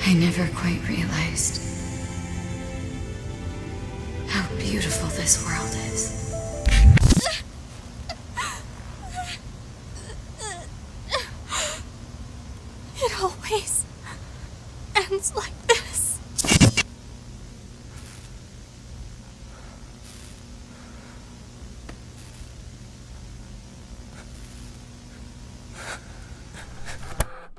I never quite realized how beautiful this world is. It always ends like this.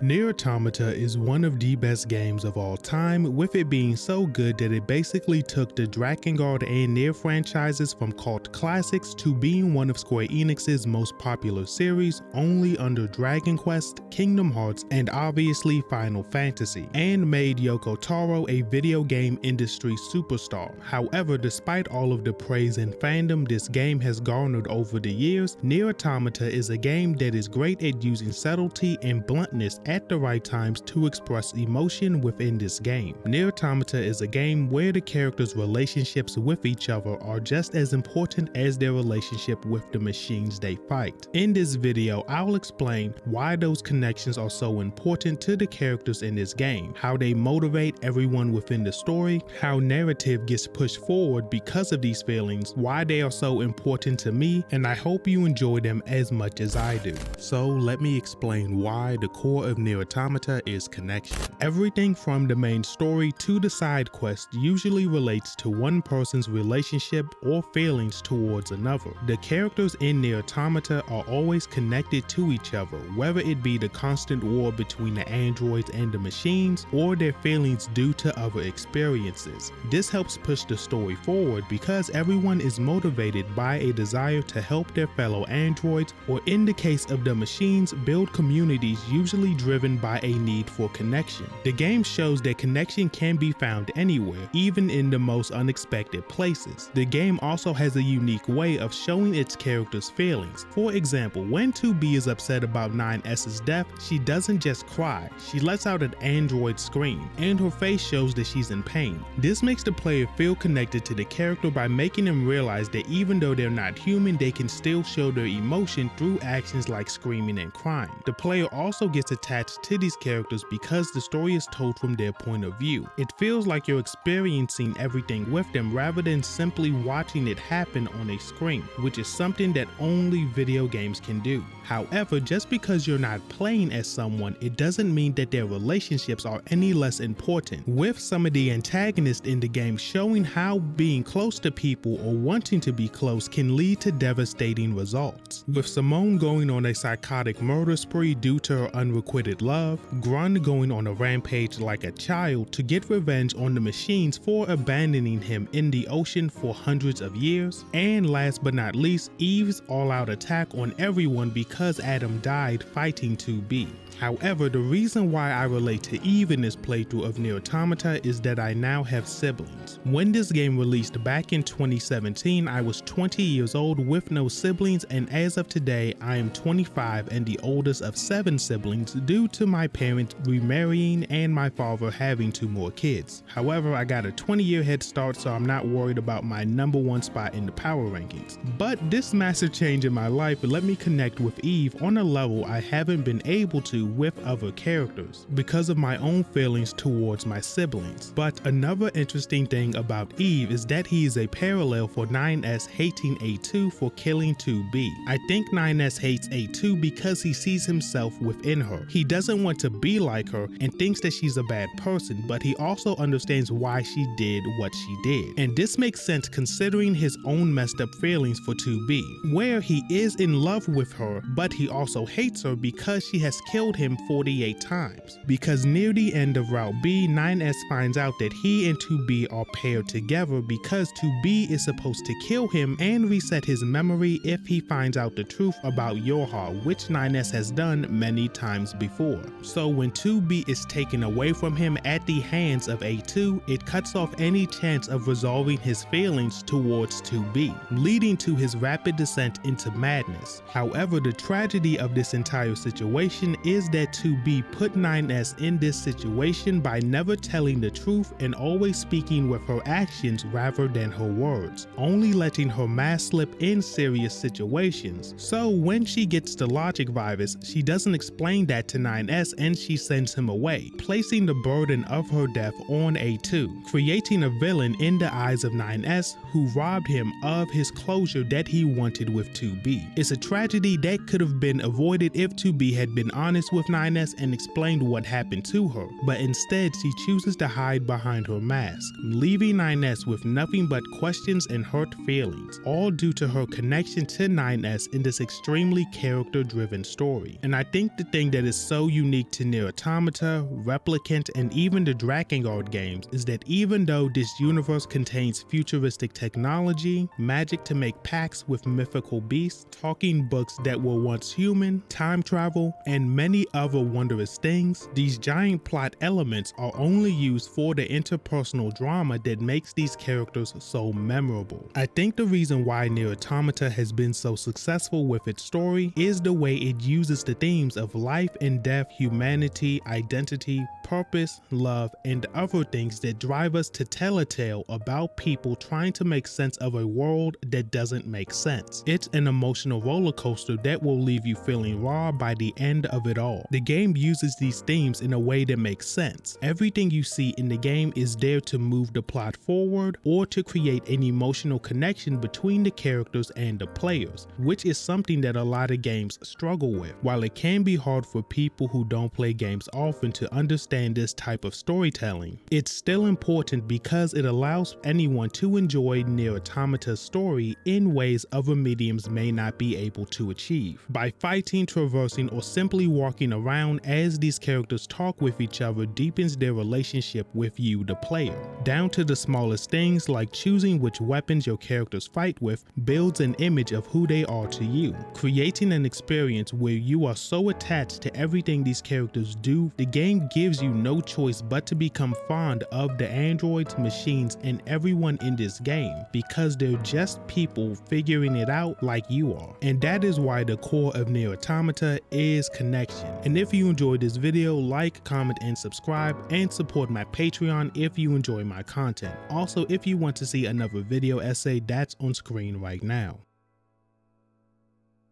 NieR Automata is one of the best games of all time, with it being so good that it basically took the Drakengard and NieR franchises from cult classics to being one of Square Enix's most popular series, only under Dragon Quest, Kingdom Hearts, and obviously Final Fantasy, and made Yoko Taro a video game industry superstar. However, despite all of the praise and fandom this game has garnered over the years, NieR Automata is a game that is great at using subtlety and bluntness at the right times to express emotion within this game. NieR Automata is a game where the characters' relationships with each other are just as important as their relationship with the machines they fight. In this video, I'll explain why those connections are so important to the characters in this game, how they motivate everyone within the story, how narrative gets pushed forward because of these feelings, why they are so important to me, and I hope you enjoy them as much as I do. So let me explain why the core of NieR Automata is connection. Everything from the main story to the side quest usually relates to one person's relationship or feelings towards another. The characters in NieR Automata are always connected to each other, whether it be the constant war between the androids and the machines, or their feelings due to other experiences. This helps push the story forward because everyone is motivated by a desire to help their fellow androids, or in the case of the machines, build communities usually driven by a need for connection. The game shows that connection can be found anywhere, even in the most unexpected places. The game also has a unique way of showing its characters' feelings. For example, when 2B is upset about 9S's death, she doesn't just cry, she lets out an android scream, and her face shows that she's in pain. This makes the player feel connected to the character by making them realize that even though they're not human, they can still show their emotion through actions like screaming and crying. The player also gets attached to these characters because the story is told from their point of view. It feels like you're experiencing everything with them rather than simply watching it happen on a screen, which is something that only video games can do. However, just because you're not playing as someone, it doesn't mean that their relationships are any less important, with some of the antagonists in the game showing how being close to people or wanting to be close can lead to devastating results. With Simone going on a psychotic murder spree due to her unrequited love, Grun going on a rampage like a child to get revenge on the machines for abandoning him in the ocean for hundreds of years, and last but not least, Eve's all-out attack on everyone because Adam died fighting 2B. However, the reason why I relate to Eve in this playthrough of NieR Automata is that I now have siblings. When this game released back in 2017, I was 20 years old with no siblings, and as of today, I am 25 and the oldest of 7 siblings due to my parents remarrying and my father having 2 more kids. However, I got a 20-year head start, so I'm not worried about my #1 spot in the power rankings. But this massive change in my life let me connect with Eve on a level I haven't been able to with other characters because of my own feelings towards my siblings. But another interesting thing about Eve is that he is a parallel for 9S hating A2 for killing 2B. I think 9S hates A2 because he sees himself within her. He doesn't want to be like her and thinks that she's a bad person, but he also understands why she did what she did. And this makes sense considering his own messed up feelings for 2B, where he is in love with her, but he also hates her because she has killed him 48 times. Because near the end of Route B, 9S finds out that he and 2B are paired together because 2B is supposed to kill him and reset his memory if he finds out the truth about Yorha, which 9S has done many times before. So when 2B is taken away from him at the hands of A2, it cuts off any chance of resolving his feelings towards 2B, leading to his rapid descent into madness. However, the tragedy of this entire situation is is that 2B put 9S in this situation by never telling the truth and always speaking with her actions rather than her words, only letting her mask slip in serious situations. So when she gets the logic virus, she doesn't explain that to 9S and she sends him away, placing the burden of her death on A2, creating a villain in the eyes of 9S who robbed him of his closure that he wanted with 2B. It's a tragedy that could have been avoided if 2B had been honest with 9S and explained what happened to her, but instead she chooses to hide behind her mask, leaving 9S with nothing but questions and hurt feelings, all due to her connection to 9S in this extremely character-driven story. And I think the thing that is so unique to NieR Automata, Replicant, and even the Drakengard games is that even though this universe contains futuristic technology, magic to make pacts with mythical beasts, talking books that were once human, time travel, and many other wondrous things, these giant plot elements are only used for the interpersonal drama that makes these characters so memorable. I think the reason why NieR Automata has been so successful with its story is the way it uses the themes of life and death, humanity, identity, purpose, love, and other things that drive us to tell a tale about people trying to make sense of a world that doesn't make sense. It's an emotional roller coaster that will leave you feeling raw by the end of it all. The game uses these themes in a way that makes sense. Everything you see in the game is there to move the plot forward or to create an emotional connection between the characters and the players, which is something that a lot of games struggle with. While it can be hard for people who don't play games often to understand this type of storytelling, it's still important because it allows anyone to enjoy NieR Automata's story in ways other mediums may not be able to achieve. By fighting, traversing, or simply walking around as these characters talk with each other deepens their relationship with you, the player. Down to the smallest things like choosing which weapons your characters fight with builds an image of who they are to you, creating an experience where you are so attached to everything these characters do. The game gives you no choice but to become fond of the androids, machines, and everyone in this game because they're just people figuring it out like you are. And that is why the core of NieR Automata is connection. And if you enjoyed this video, like, comment, and subscribe, and support my Patreon if you enjoy my content. Also, if you want to see another video essay, that's on screen right now.